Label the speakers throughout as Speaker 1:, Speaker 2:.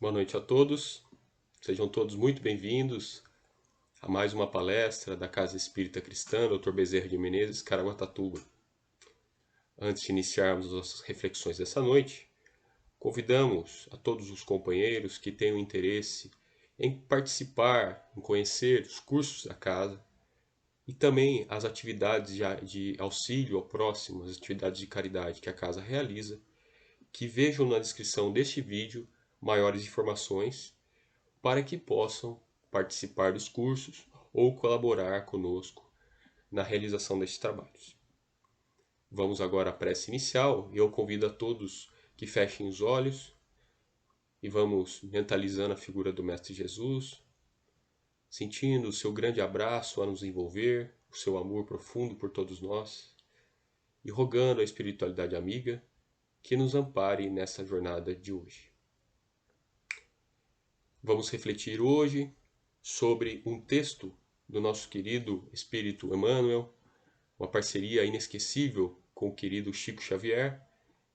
Speaker 1: Boa noite a todos, sejam todos muito bem-vindos a mais uma palestra da Casa Espírita Cristã, Dr. Bezerra de Menezes, Caraguatatuba. Antes de iniciarmos as nossas reflexões dessa noite, convidamos a todos os companheiros que tenham interesse em participar, em conhecer os cursos da Casa e também as atividades de auxílio ao próximo, as atividades de caridade que a Casa realiza, que vejam na descrição deste vídeo maiores informações para que possam participar dos cursos ou colaborar conosco na realização destes trabalhos. Vamos agora à prece inicial e eu convido a todos que fechem os olhos e vamos mentalizando a figura do Mestre Jesus, sentindo o seu grande abraço a nos envolver, o seu amor profundo por todos nós e rogando a espiritualidade amiga que nos ampare nessa jornada de hoje. Vamos refletir hoje sobre um texto do nosso querido Espírito Emmanuel, uma parceria inesquecível com o querido Chico Xavier,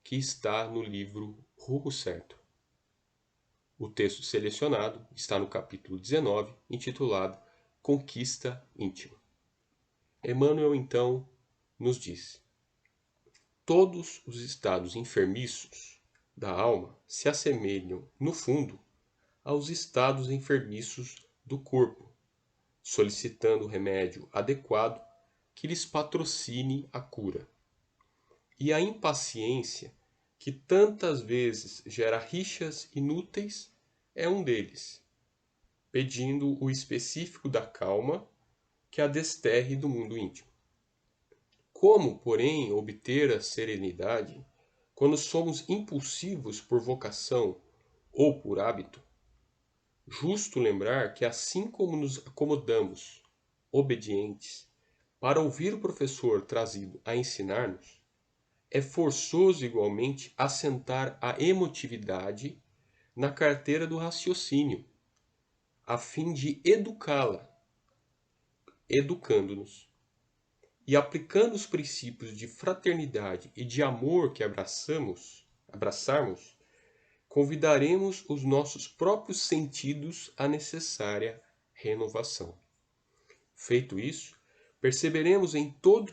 Speaker 1: que está no livro Rumo Certo. O texto selecionado está no capítulo 19, intitulado Conquista Íntima. Emmanuel, então, nos diz: todos os estados enfermiços da alma se assemelham, no fundo, aos estados enfermiços do corpo, solicitando o remédio adequado que lhes patrocine a cura. E a impaciência, que tantas vezes gera rixas inúteis, é um deles, pedindo o específico da calma que a desterre do mundo íntimo. Como, porém, obter a serenidade quando somos impulsivos por vocação ou por hábito? Justo lembrar que assim como nos acomodamos, obedientes, para ouvir o professor trazido a ensinar-nos, é forçoso igualmente assentar a emotividade na carteira do raciocínio, a fim de educá-la, educando-nos. E aplicando os princípios de fraternidade e de amor que abraçarmos, convidaremos os nossos próprios sentidos à necessária renovação. Feito isso, perceberemos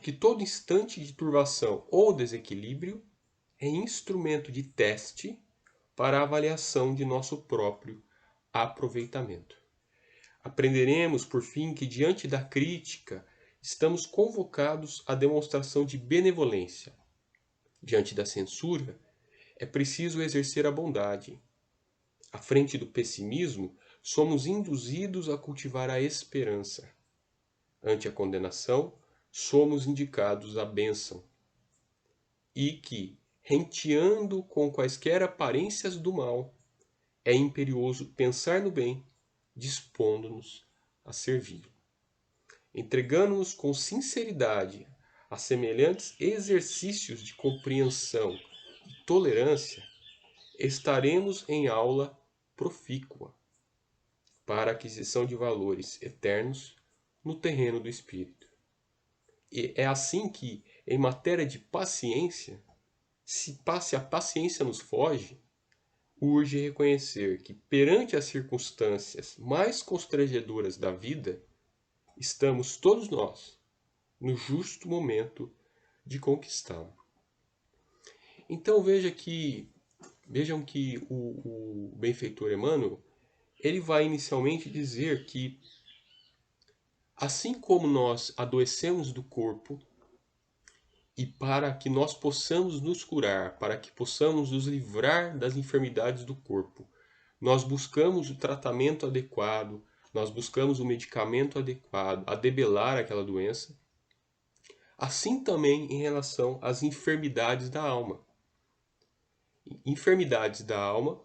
Speaker 1: que todo instante de turbação ou desequilíbrio é instrumento de teste para a avaliação de nosso próprio aproveitamento. Aprenderemos, por fim, que diante da crítica estamos convocados à demonstração de benevolência. Diante da censura, é preciso exercer a bondade. À frente do pessimismo, somos induzidos a cultivar a esperança. Ante a condenação, somos indicados à bênção. E que, renteando com quaisquer aparências do mal, é imperioso pensar no bem, dispondo-nos a servir. Entregando-nos com sinceridade a semelhantes exercícios de compreensão e tolerância, estaremos em aula profícua para a aquisição de valores eternos no terreno do espírito. E é assim que, em matéria de paciência, se a paciência nos foge, urge reconhecer que, perante as circunstâncias mais constrangedoras da vida, estamos todos nós no justo momento de conquistá-lo. Então vejam que o benfeitor Emmanuel, ele vai inicialmente dizer que assim como nós adoecemos do corpo, e para que nós possamos nos curar, para que possamos nos livrar das enfermidades do corpo, nós buscamos o tratamento adequado, nós buscamos o medicamento adequado a debelar aquela doença, assim também em relação às enfermidades da alma. Enfermidades da alma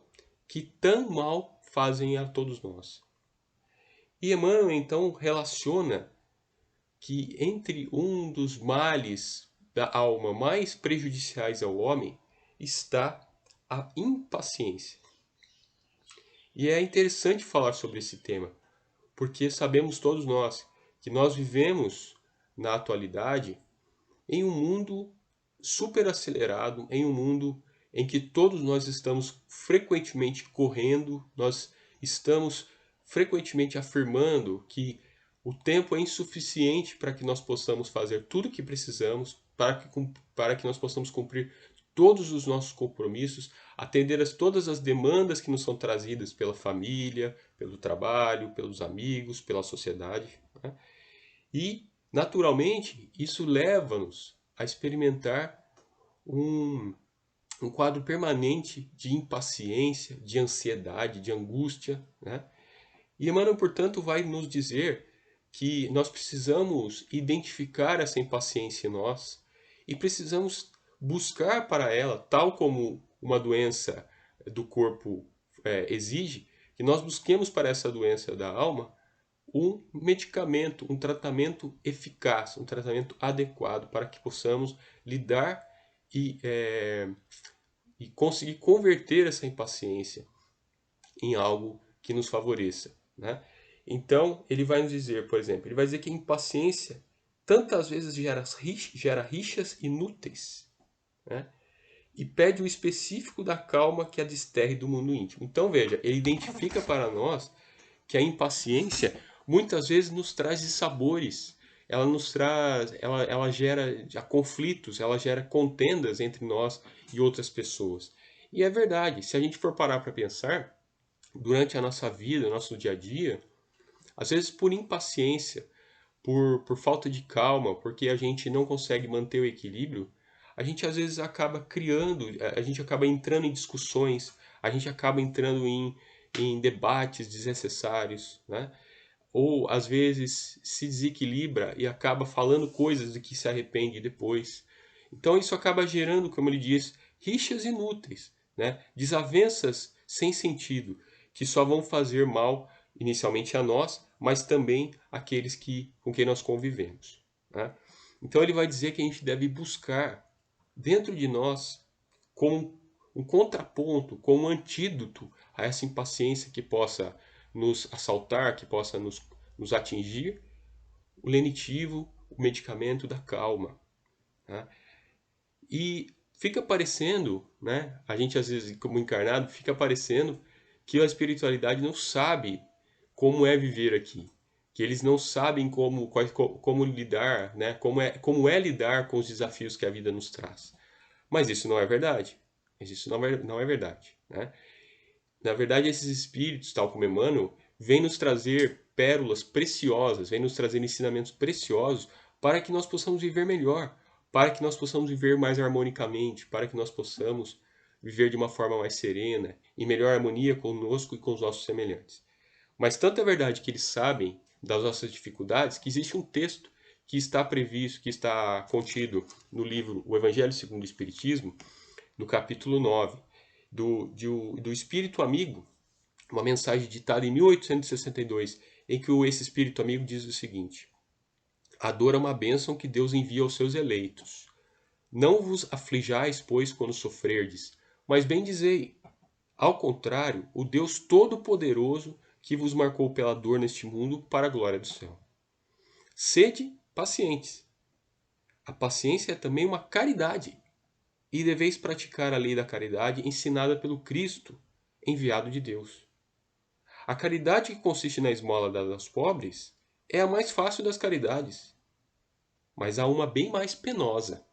Speaker 1: que tão mal fazem a todos nós. E Emmanuel então relaciona que entre um dos males da alma mais prejudiciais ao homem está a impaciência. E é interessante falar sobre esse tema, porque sabemos todos nós que nós vivemos na atualidade em um mundo superacelerado, em um mundo em que todos nós estamos frequentemente correndo, nós estamos frequentemente afirmando que o tempo é insuficiente para que nós possamos fazer tudo o que precisamos, para que nós possamos cumprir todos os nossos compromissos, atender a todas as demandas que nos são trazidas pela família, pelo trabalho, pelos amigos, pela sociedade, né? E, naturalmente, isso leva-nos a experimentar um quadro permanente de impaciência, de ansiedade, de angústia, né? E Emmanuel, portanto, vai nos dizer que nós precisamos identificar essa impaciência em nós e precisamos buscar para ela, tal como uma doença do corpo exige, que nós busquemos para essa doença da alma um medicamento, um tratamento eficaz, um tratamento adequado para que possamos lidar e, e conseguir converter essa impaciência em algo que nos favoreça, né? Então, ele vai nos dizer, por exemplo, ele vai dizer que a impaciência tantas vezes gera rixas inúteis, né? E pede o específico da calma que a desterre do mundo íntimo. Então, veja, ele identifica para nós que a impaciência muitas vezes nos traz dissabores, ela nos traz, ela gera conflitos, ela gera contendas entre nós e outras pessoas. E é verdade, se a gente for parar para pensar, durante a nossa vida, nosso dia a dia, às vezes por impaciência, por falta de calma, porque a gente não consegue manter o equilíbrio, a gente às vezes acaba criando, a gente acaba entrando em discussões, a gente acaba entrando em debates desnecessários, né? Ou às vezes se desequilibra e acaba falando coisas de que se arrepende depois. Então isso acaba gerando, como ele diz, rixas inúteis, né? Desavenças sem sentido, que só vão fazer mal inicialmente a nós, mas também àqueles com quem nós convivemos, né? Então ele vai dizer que a gente deve buscar dentro de nós, como um contraponto, como um antídoto a essa impaciência que possa nos assaltar, que possa nos atingir, o lenitivo, o medicamento da calma, né? E fica parecendo, né, a gente às vezes como encarnado, fica parecendo que a espiritualidade não sabe como é viver aqui, que eles não sabem como lidar, né, como é lidar com os desafios que a vida nos traz. Mas isso não é verdade. Mas isso não é verdade, né? Na verdade, esses espíritos, tal como Emmanuel, vêm nos trazer pérolas preciosas, vêm nos trazer ensinamentos preciosos para que nós possamos viver melhor, para que nós possamos viver mais harmonicamente, para que nós possamos viver de uma forma mais serena, em melhor harmonia conosco e com os nossos semelhantes. Mas tanto é verdade que eles sabem das nossas dificuldades que existe um texto que está previsto, que está contido no livro O Evangelho segundo o Espiritismo, no capítulo 9, do Espírito Amigo, uma mensagem ditada em 1862, em que esse Espírito Amigo diz o seguinte: a dor é uma bênção que Deus envia aos seus eleitos. Não vos aflijais, pois, quando sofrerdes, mas bem dizei, ao contrário, o Deus Todo-Poderoso que vos marcou pela dor neste mundo para a glória do céu. Sede pacientes. A paciência é também uma caridade, e deveis praticar a lei da caridade ensinada pelo Cristo, enviado de Deus. A caridade que consiste na esmola dada aos pobres é a mais fácil das caridades, mas há uma bem mais penosa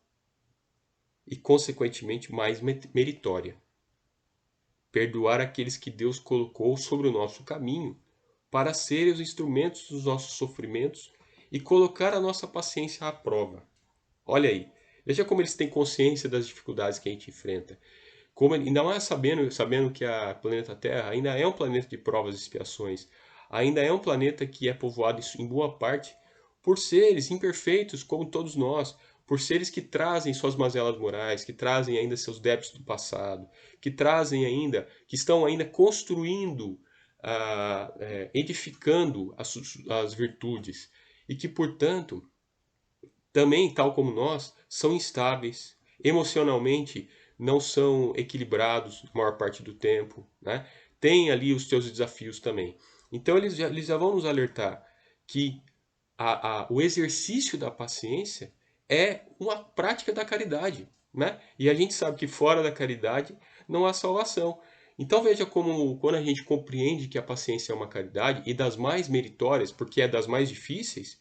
Speaker 1: e, consequentemente, mais meritória. Perdoar aqueles que Deus colocou sobre o nosso caminho para serem os instrumentos dos nossos sofrimentos e colocar a nossa paciência à prova. Olha aí, veja como eles têm consciência das dificuldades que a gente enfrenta. Como ainda mais sabendo que a planeta Terra ainda é um planeta de provas e expiações, ainda é um planeta que é povoado em boa parte por seres imperfeitos como todos nós, por seres que trazem suas mazelas morais, que trazem ainda seus débitos do passado, que estão ainda construindo, edificando as virtudes e que, portanto, também, tal como nós, são instáveis, emocionalmente não são equilibrados a maior parte do tempo, né? Tem ali os seus desafios também. Então eles já vão nos alertar que o exercício da paciência é uma prática da caridade. né? E a gente sabe que fora da caridade não há salvação. Então veja como quando a gente compreende que a paciência é uma caridade, e das mais meritórias, porque é das mais difíceis,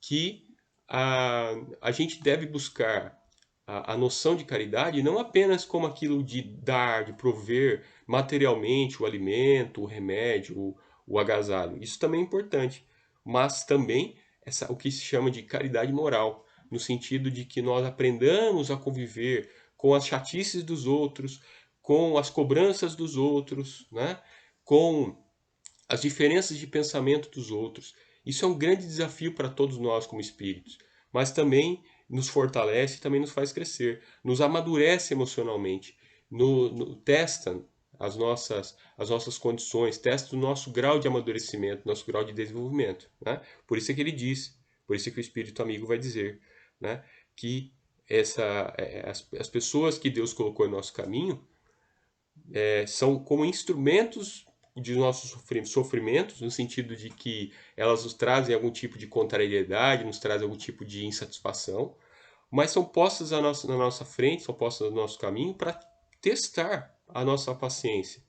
Speaker 1: que a gente deve buscar a noção de caridade não apenas como aquilo de dar, de prover materialmente o alimento, o remédio, o agasalho. Isso também é importante. Mas também o que se chama de caridade moral, no sentido de que nós aprendamos a conviver com as chatices dos outros, com as cobranças dos outros, né? Com as diferenças de pensamento dos outros. Isso é um grande desafio para todos nós como espíritos, mas também nos fortalece, também nos faz crescer, nos amadurece emocionalmente, testa as nossas condições, testa o nosso grau de amadurecimento, nosso grau de desenvolvimento. Né? Por isso é que ele diz, por isso é que o Espírito Amigo vai dizer, né, que as pessoas que Deus colocou em nosso caminho são como instrumentos de nossos sofrimentos, no sentido de que elas nos trazem algum tipo de contrariedade, nos trazem algum tipo de insatisfação, mas são postas na nossa frente, são postas no nosso caminho para testar a nossa paciência,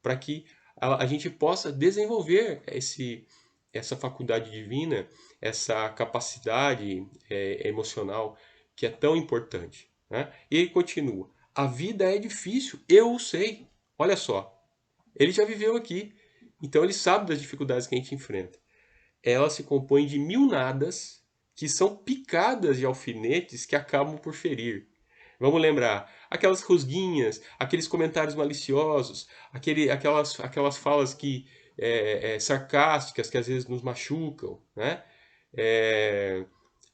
Speaker 1: para que a gente possa desenvolver essa faculdade divina, essa capacidade emocional que é tão importante. Né? E ele continua: a vida é difícil, eu o sei. Olha só, ele já viveu aqui, então ele sabe das dificuldades que a gente enfrenta. Ela se compõe de mil nadas que são picadas de alfinetes que acabam por ferir. Vamos lembrar, aquelas rusguinhas, aqueles comentários maliciosos, aquelas falas que sarcásticas que às vezes nos machucam, né?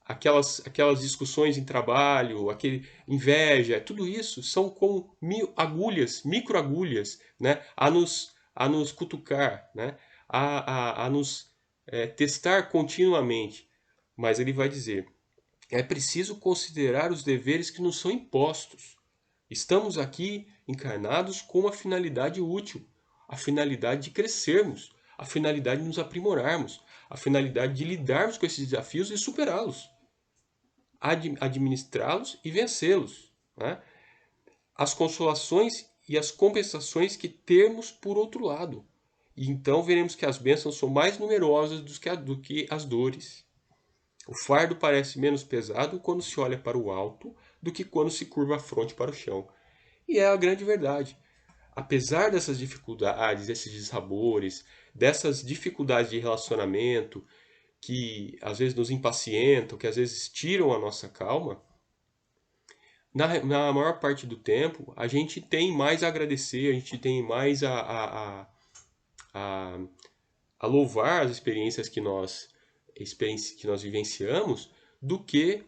Speaker 1: Aquelas discussões em trabalho, aquele inveja, tudo isso são como agulhas, microagulhas, né? A nos cutucar, né? A nos testar continuamente. Mas ele vai dizer: é preciso considerar os deveres que nos são impostos. Estamos aqui encarnados com uma finalidade útil, a finalidade de crescermos, a finalidade de nos aprimorarmos, a finalidade de lidarmos com esses desafios e superá-los, administrá-los e vencê-los. Né? As consolações e as compensações que temos por outro lado. E então veremos que as bênçãos são mais numerosas do que as dores. O fardo parece menos pesado quando se olha para o alto do que quando se curva a fronte para o chão. E é a grande verdade. Apesar dessas dificuldades, desses dissabores, dessas dificuldades de relacionamento, que às vezes nos impacientam, que às vezes tiram a nossa calma, na maior parte do tempo a gente tem mais a agradecer, a gente tem mais a, a louvar as experiências que nós vivenciamos do que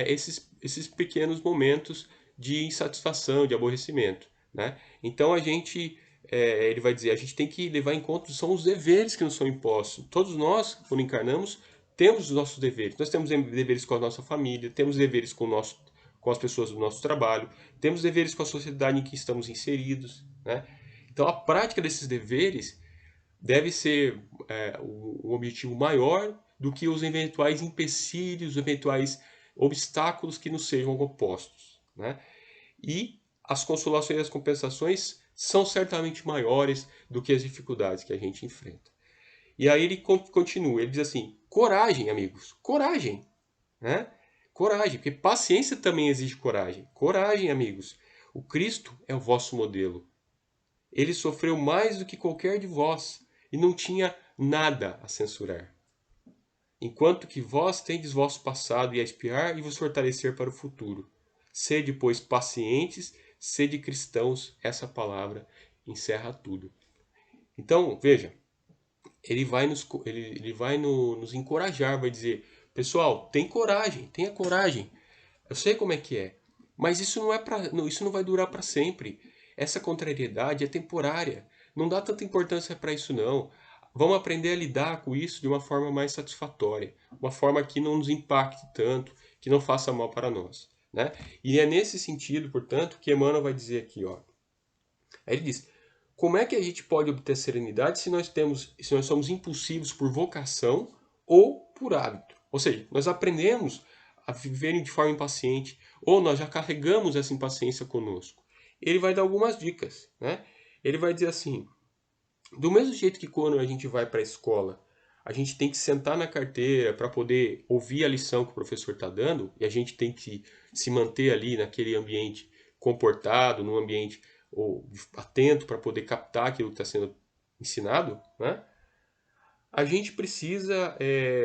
Speaker 1: esses pequenos momentos de insatisfação, de aborrecimento. Né? Então ele vai dizer, a gente tem que levar em conta são os deveres que nos são impostos. Todos nós, quando encarnamos, temos os nossos deveres. Nós temos deveres com a nossa família, temos deveres com as pessoas do nosso trabalho, temos deveres com a sociedade em que estamos inseridos. Né? Então a prática desses deveres deve ser um objetivo maior do que os eventuais empecilhos, os eventuais obstáculos que nos sejam opostos. Né? E as consolações e as compensações são certamente maiores do que as dificuldades que a gente enfrenta. E aí ele continua, ele diz assim: coragem, amigos, coragem. Né? Coragem, porque paciência também exige coragem. Coragem, amigos. O Cristo é o vosso modelo. Ele sofreu mais do que qualquer de vós e não tinha nada a censurar. Enquanto que vós tendes vosso passado e a espiar e vos fortalecer para o futuro. Sede, pois, pacientes, sede cristãos. Essa palavra encerra tudo. Então, veja, ele vai nos encorajar, vai dizer: pessoal, tenha coragem. Eu sei como é que é, mas isso não vai durar para sempre. Essa contrariedade é temporária. Não dá tanta importância para isso não. Vamos aprender a lidar com isso de uma forma mais satisfatória, uma forma que não nos impacte tanto, que não faça mal para nós. Né? E é nesse sentido, portanto, que Emmanuel vai dizer aqui, ó. Aí ele diz: como é que a gente pode obter serenidade se nós somos impulsivos por vocação ou por hábito? Ou seja, nós aprendemos a viver de forma impaciente, ou nós já carregamos essa impaciência conosco. Ele vai dar algumas dicas, né? Ele vai dizer assim: do mesmo jeito que quando a gente vai para a escola, a gente tem que sentar na carteira para poder ouvir a lição que o professor está dando, e a gente tem que se manter ali naquele ambiente comportado, num ambiente atento para poder captar aquilo que está sendo ensinado, né? A gente precisa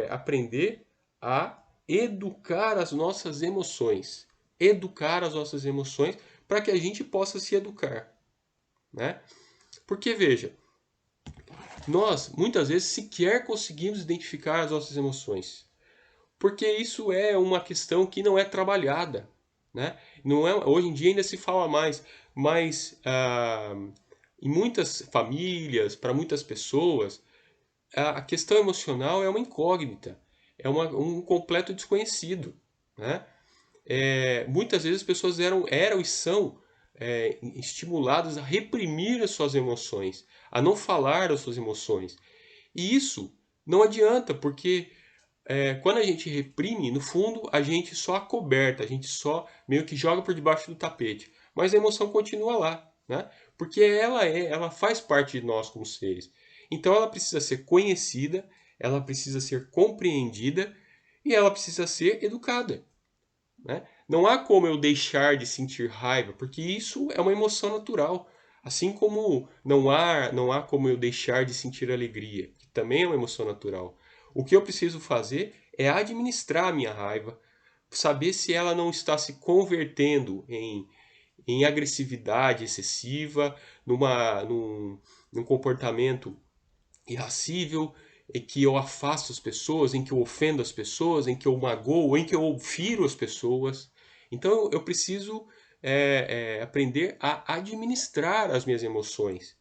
Speaker 1: aprender a educar as nossas emoções. Educar as nossas emoções para que a gente possa se educar, né? Porque, veja, nós muitas vezes sequer conseguimos identificar as nossas emoções. Porque isso é uma questão que não é trabalhada, né? Não é, hoje em dia ainda se fala mais, mas em muitas famílias, para muitas pessoas, a questão emocional é uma incógnita, é um completo desconhecido, né? Muitas vezes as pessoas eram e são estimuladas a reprimir as suas emoções, a não falar das suas emoções. E isso não adianta, porque quando a gente reprime, no fundo, a gente só acoberta, a gente só meio que joga por debaixo do tapete. Mas a emoção continua lá, né? Porque ela faz parte de nós como seres. Então ela precisa ser conhecida, ela precisa ser compreendida e ela precisa ser educada, né? Não há como eu deixar de sentir raiva, porque isso é uma emoção natural. Assim como não há como eu deixar de sentir alegria, que também é uma emoção natural. O que eu preciso fazer é administrar a minha raiva, saber se ela não está se convertendo em agressividade excessiva, num comportamento irascível, em que eu afasto as pessoas, em que eu ofendo as pessoas, em que eu magoo, em que eu firo as pessoas. Então eu preciso aprender a administrar as minhas emoções,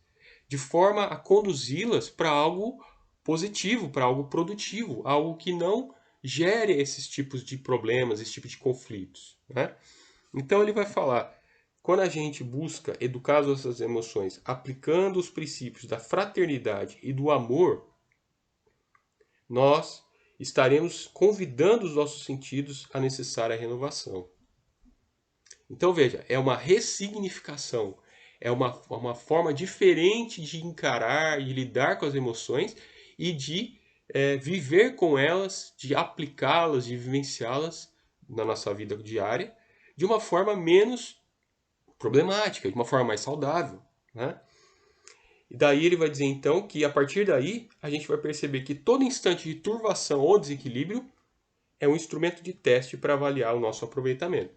Speaker 1: de forma a conduzi-las para algo positivo, para algo produtivo, algo que não gere esses tipos de problemas, esse tipo de conflitos, né? Então ele vai falar, quando a gente busca educar as nossas emoções aplicando os princípios da fraternidade e do amor, nós estaremos convidando os nossos sentidos à necessária renovação. Então veja, é uma ressignificação, é uma forma diferente de encarar e lidar com as emoções e de viver com elas, de aplicá-las, de vivenciá-las na nossa vida diária, de uma forma menos problemática, de uma forma mais saudável, né? E daí ele vai dizer então que a partir daí a gente vai perceber que todo instante de turvação ou desequilíbrio é um instrumento de teste para avaliar o nosso aproveitamento.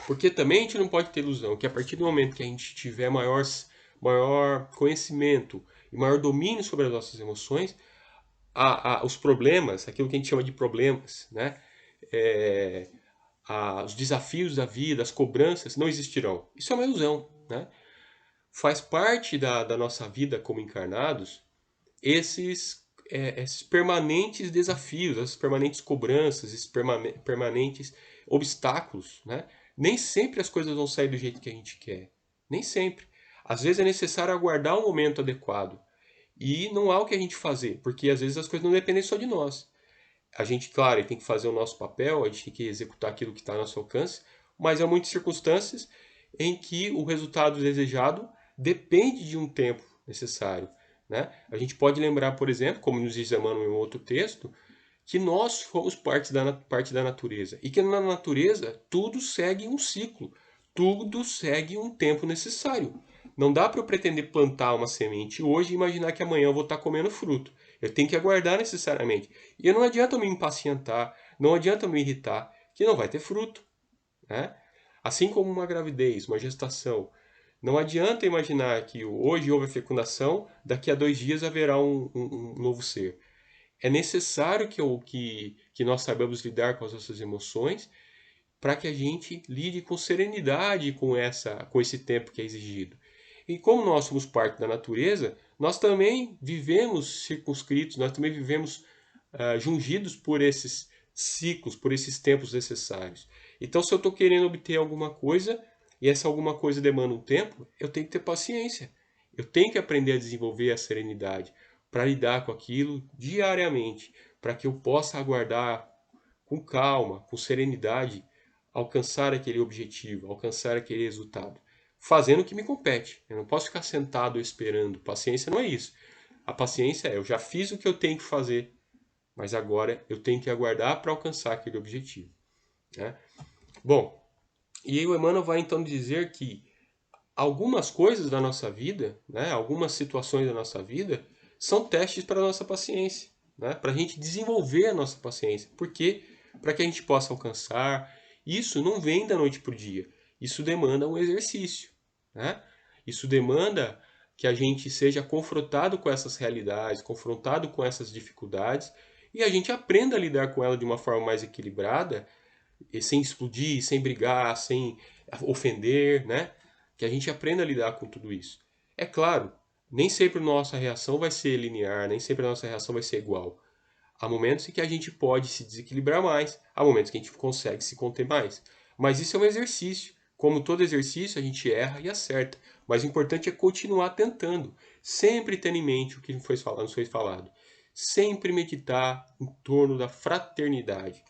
Speaker 1: Porque também a gente não pode ter ilusão que a partir do momento que a gente tiver maior conhecimento e maior domínio sobre as nossas emoções, os problemas, aquilo que a gente chama de problemas, né? Os desafios da vida, as cobranças não existirão. Isso é uma ilusão, né? Faz parte da nossa vida como encarnados esses permanentes desafios, essas permanentes cobranças, esses permanentes obstáculos, né? Nem sempre as coisas vão sair do jeito que a gente quer. Nem sempre. Às vezes é necessário aguardar o momento adequado. E não há o que a gente fazer, porque às vezes as coisas não dependem só de nós. A gente, claro, tem que fazer o nosso papel, a gente tem que executar aquilo que está ao nosso alcance, mas há muitas circunstâncias em que o resultado desejado depende de um tempo necessário, né? A gente pode lembrar, por exemplo, como nos diz Emmanuel em um outro texto, que nós somos parte da natureza e que na natureza tudo segue um ciclo, tudo segue um tempo necessário. Não dá para eu pretender plantar uma semente hoje e imaginar que amanhã eu vou estar comendo fruto. Eu tenho que aguardar necessariamente. E não adianta eu me impacientar, não adianta eu me irritar, que não vai ter fruto, né? Assim como uma gravidez, uma gestação. Não adianta imaginar que hoje houve a fecundação, daqui a 2 dias haverá um novo ser. É necessário que nós saibamos lidar com as nossas emoções para que a gente lide com serenidade com esse tempo que é exigido. E como nós somos parte da natureza, nós também vivemos circunscritos, nós também vivemos jungidos por esses ciclos, por esses tempos necessários. Então, se eu estou querendo obter alguma coisa e essa alguma coisa demanda um tempo, eu tenho que ter paciência. Eu tenho que aprender a desenvolver a serenidade para lidar com aquilo diariamente, para que eu possa aguardar com calma, com serenidade, alcançar aquele objetivo, alcançar aquele resultado? Fazendo o que me compete. Eu não posso ficar sentado esperando. Paciência não é isso. A paciência é, eu já fiz o que eu tenho que fazer, mas agora eu tenho que aguardar para alcançar aquele objetivo, né? Bom, e aí o Emmanuel vai então dizer que algumas coisas da nossa vida, né, algumas situações da nossa vida, são testes para a nossa paciência, né, para a gente desenvolver a nossa paciência. Porque para que a gente possa alcançar, isso não vem da noite para o dia. Isso demanda um exercício, né? Isso demanda que a gente seja confrontado com essas realidades, confrontado com essas dificuldades, e a gente aprenda a lidar com ela de uma forma mais equilibrada, e sem explodir, sem brigar, sem ofender, né? Que a gente aprenda a lidar com tudo isso. É claro, nem sempre a nossa reação vai ser linear, nem sempre a nossa reação vai ser igual. Há momentos em que a gente pode se desequilibrar mais, há momentos que a gente consegue se conter mais. Mas isso é um exercício. Como todo exercício, a gente erra e acerta. Mas o importante é continuar tentando, sempre tendo em mente o que nos foi falado. Sempre meditar em torno da fraternidade.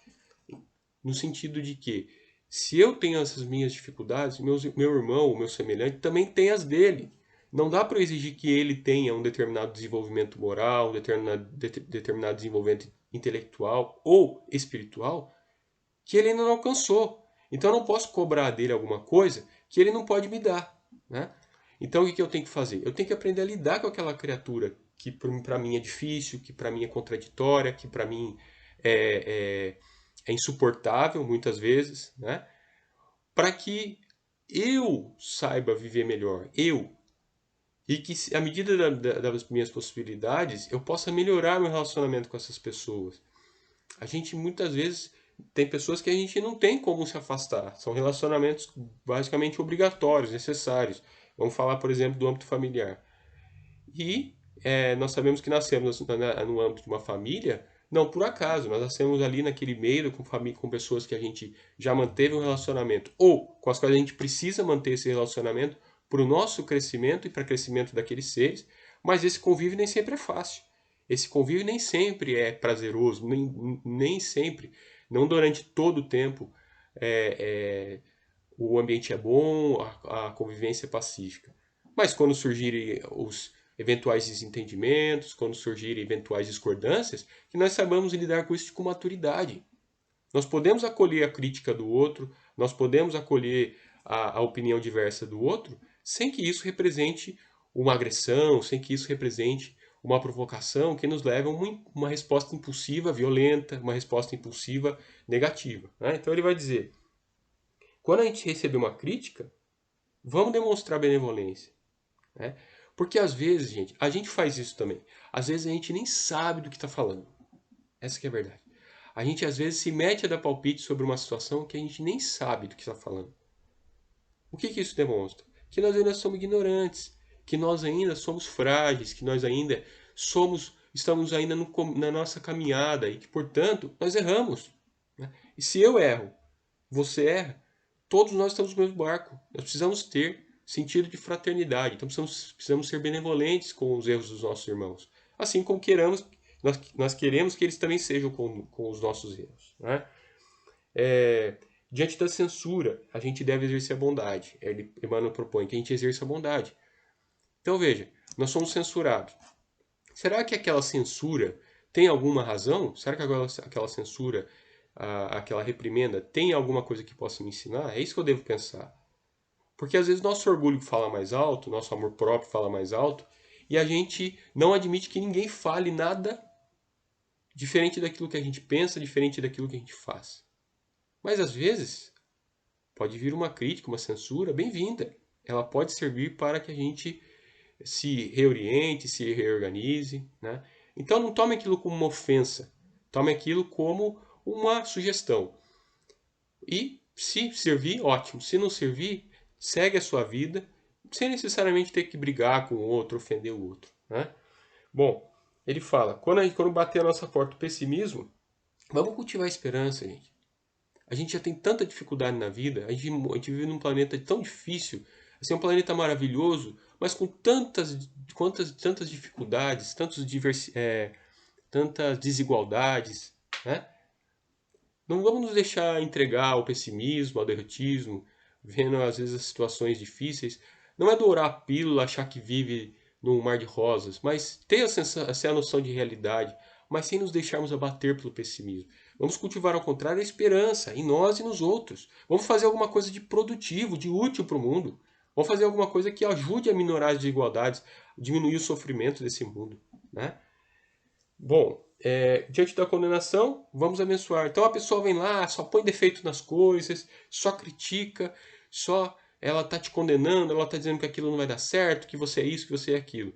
Speaker 1: No sentido de que, se eu tenho essas minhas dificuldades, meu irmão, o meu semelhante, também tem as dele. Não dá para exigir que ele tenha um determinado desenvolvimento moral, um determinado desenvolvimento intelectual ou espiritual que ele ainda não alcançou. Então eu não posso cobrar dele alguma coisa que ele não pode me dar, né? Então o que eu tenho que fazer? Eu tenho que aprender a lidar com aquela criatura que para mim é difícil, que para mim é contraditória, que para mim é, é insuportável muitas vezes, né? Para que eu saiba viver melhor, e que à medida das minhas possibilidades eu possa melhorar meu relacionamento com essas pessoas. A gente muitas vezes tem pessoas que a gente não tem como se afastar, são relacionamentos basicamente obrigatórios, necessários. Vamos falar, por exemplo, do âmbito familiar. E nós sabemos que nascemos no âmbito de uma família, não por acaso, nós nascemos ali naquele meio com pessoas que a gente já manteve um relacionamento, ou com as quais a gente precisa manter esse relacionamento para o nosso crescimento e para o crescimento daqueles seres, mas esse convívio nem sempre é fácil. Esse convívio nem sempre é prazeroso, nem sempre, não durante todo o tempo o ambiente é bom, a convivência é pacífica. Mas quando surgirem os eventuais desentendimentos, quando surgirem eventuais discordâncias, que nós saibamos lidar com isso com maturidade. Nós podemos acolher a crítica do outro, nós podemos acolher a opinião diversa do outro, sem que isso represente uma agressão, sem que isso represente uma provocação que nos leve a uma resposta impulsiva, violenta, uma resposta impulsiva negativa, né? Então ele vai dizer, quando a gente receber uma crítica, vamos demonstrar benevolência, né? Porque às vezes, gente, a gente faz isso também. Às vezes a gente nem sabe do que está falando. Essa que é a verdade. A gente às vezes se mete a dar palpite sobre uma situação que a gente nem sabe do que está falando. O que isso demonstra? Que nós ainda somos ignorantes, que nós ainda somos frágeis, que nós ainda estamos ainda na nossa caminhada e que, portanto, nós erramos, né? E se eu erro, você erra, todos nós estamos no mesmo barco. Nós precisamos ter sentido de fraternidade. Então precisamos ser benevolentes com os erros dos nossos irmãos. Assim como nós queremos que eles também sejam com os nossos erros, né? Diante da censura, a gente deve exercer a bondade. Emmanuel propõe que a gente exerça a bondade. Então veja, nós somos censurados. Será que aquela censura tem alguma razão? Será que aquela censura, aquela reprimenda, tem alguma coisa que possa me ensinar? É isso que eu devo pensar. Porque às vezes nosso orgulho fala mais alto, nosso amor próprio fala mais alto, e a gente não admite que ninguém fale nada diferente daquilo que a gente pensa, diferente daquilo que a gente faz. Mas às vezes pode vir uma crítica, uma censura, bem-vinda. Ela pode servir para que a gente se reoriente, se reorganize, né? Então não tome aquilo como uma ofensa, tome aquilo como uma sugestão. E se servir, ótimo. Se não servir, segue a sua vida, sem necessariamente ter que brigar com o outro, ofender o outro, né? Bom, ele fala, quando bater a nossa porta o pessimismo, vamos cultivar a esperança, gente. A gente já tem tanta dificuldade na vida, a gente vive num planeta tão difícil, assim, um planeta maravilhoso, mas com tantas dificuldades, tantas desigualdades, né? Não vamos nos deixar entregar ao pessimismo, ao derrotismo, vendo às vezes as situações difíceis. Não é dourar a pílula, achar que vive num mar de rosas, mas ter essa noção de realidade, mas sem nos deixarmos abater pelo pessimismo. Vamos cultivar, ao contrário, a esperança em nós e nos outros. Vamos fazer alguma coisa de produtivo, de útil para o mundo. Vamos fazer alguma coisa que ajude a minorar as desigualdades, diminuir o sofrimento desse mundo, né? Bom, diante da condenação, vamos abençoar. Então a pessoa vem lá, só põe defeito nas coisas, só critica, só ela está te condenando, ela está dizendo que aquilo não vai dar certo, que você é isso, que você é aquilo.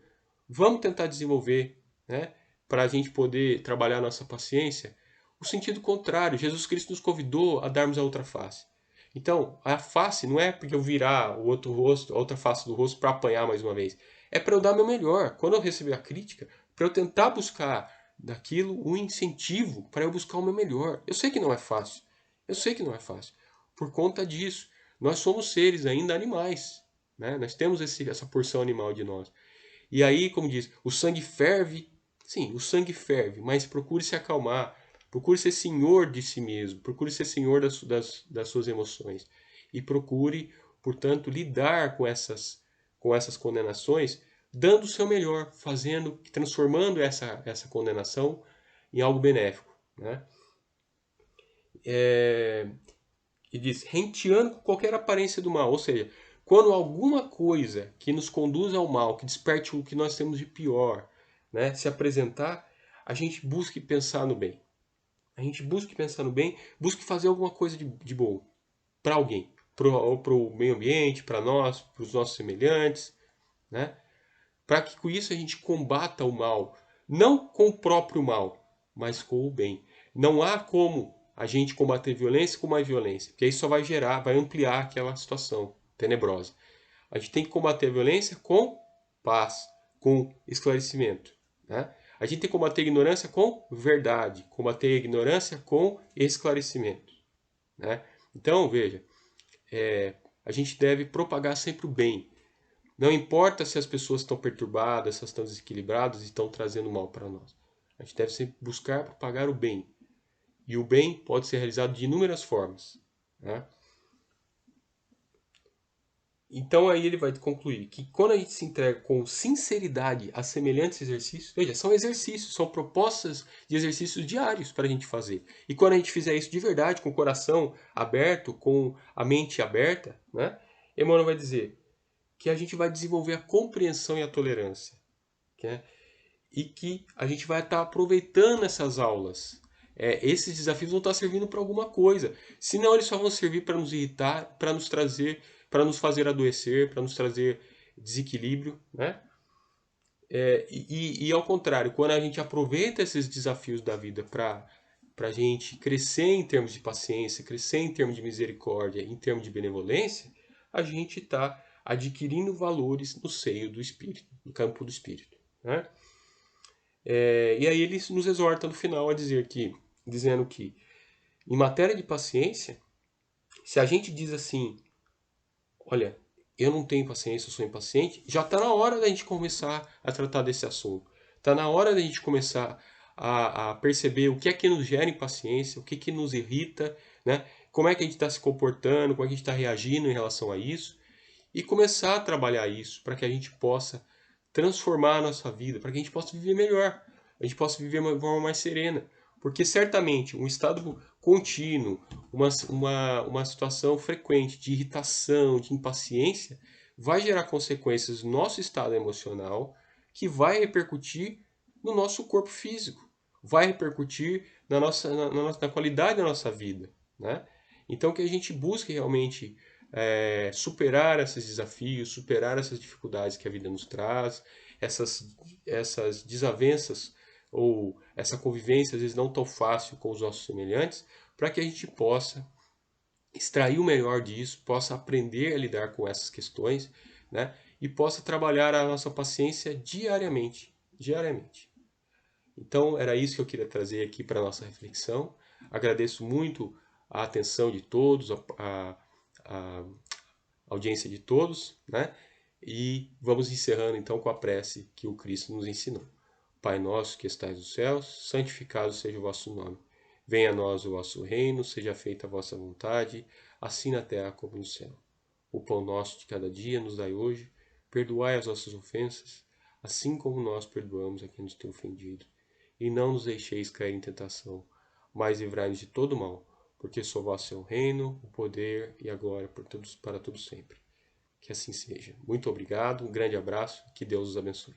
Speaker 1: Vamos tentar desenvolver, né, para a gente poder trabalhar a nossa paciência, o sentido contrário. Jesus Cristo nos convidou a darmos a outra face. Então, a face não é porque eu virar o outro rosto, a outra face do rosto para apanhar mais uma vez. É para eu dar meu melhor. Quando eu receber a crítica, para eu tentar buscar daquilo um incentivo para eu buscar o meu melhor. Eu sei que não é fácil. Eu sei que não é fácil. Por conta disso, nós somos seres ainda animais, né? Nós temos essa porção animal de nós. E aí, como diz, o sangue ferve. Sim, o sangue ferve, mas procure se acalmar. Procure ser senhor de si mesmo. Procure ser senhor das suas emoções. E procure, portanto, lidar com essas condenações, dando o seu melhor, fazendo, transformando essa condenação em algo benéfico, né? E diz, renteando com qualquer aparência do mal. Ou seja, quando alguma coisa que nos conduz ao mal, que desperte o que nós temos de pior, né, se apresentar, a gente busque pensar no bem. A gente busque pensar no bem, busque fazer alguma coisa de bom para alguém, para o meio ambiente, para nós, para os nossos semelhantes, né? Para que com isso a gente combata o mal, não com o próprio mal, mas com o bem. Não há como a gente combater violência com mais violência, porque isso só vai gerar, vai ampliar aquela situação tenebrosa. A gente tem que combater a violência com paz, com esclarecimento, né? A gente tem que combater a ignorância com verdade, combater a ignorância com esclarecimento, né? Então, veja, a gente deve propagar sempre o bem. Não importa se as pessoas estão perturbadas, se elas estão desequilibradas e estão trazendo mal para nós. A gente deve sempre buscar propagar o bem. E o bem pode ser realizado de inúmeras formas, né? Então aí ele vai concluir que quando a gente se entrega com sinceridade a semelhantes exercícios, veja, são exercícios, são propostas de exercícios diários para a gente fazer. E quando a gente fizer isso de verdade, com o coração aberto, com a mente aberta, né? Emmanuel vai dizer que a gente vai desenvolver a compreensão e a tolerância, né? E que a gente vai estar aproveitando essas aulas. Esses desafios vão estar servindo para alguma coisa. Senão eles só vão servir para nos irritar, para nos trazer, para nos fazer adoecer, para nos trazer desequilíbrio, né? E ao contrário, quando a gente aproveita esses desafios da vida para a gente crescer em termos de paciência, crescer em termos de misericórdia, em termos de benevolência, a gente está adquirindo valores no seio do espírito, no campo do espírito, né? E aí ele nos exorta no final a dizer que, dizendo que, em matéria de paciência, se a gente diz assim, olha, eu não tenho paciência, eu sou impaciente, já está na hora da gente começar a tratar desse assunto. Está na hora da gente começar a perceber o que é que nos gera impaciência, o que é que nos irrita, né? Como é que a gente está se comportando, como é que a gente está reagindo em relação a isso, e começar a trabalhar isso para que a gente possa transformar a nossa vida, para que a gente possa viver melhor, a gente possa viver de uma forma mais serena. Porque certamente um estado contínuo, uma situação frequente de irritação, de impaciência, vai gerar consequências no nosso estado emocional, que vai repercutir no nosso corpo físico, vai repercutir na qualidade da nossa vida, né? Então que a gente busque realmente superar esses desafios, superar essas dificuldades que a vida nos traz, essas desavenças ou essa convivência às vezes não tão fácil com os nossos semelhantes, para que a gente possa extrair o melhor disso, possa aprender a lidar com essas questões, né? E possa trabalhar a nossa paciência diariamente, diariamente. Então era isso que eu queria trazer aqui para a nossa reflexão. Agradeço muito a atenção de todos, a audiência de todos, né? E vamos encerrando então com a prece que o Cristo nos ensinou. Pai nosso que estais nos céus, santificado seja o vosso nome. Venha a nós o vosso reino, seja feita a vossa vontade, assim na terra como no céu. O pão nosso de cada dia nos dai hoje, perdoai as nossas ofensas, assim como nós perdoamos a quem nos tem ofendido. E não nos deixeis cair em tentação, mas livrai-nos de todo mal, porque só vosso é o reino, o poder e a glória para todos sempre. Que assim seja. Muito obrigado, um grande abraço, que Deus os abençoe.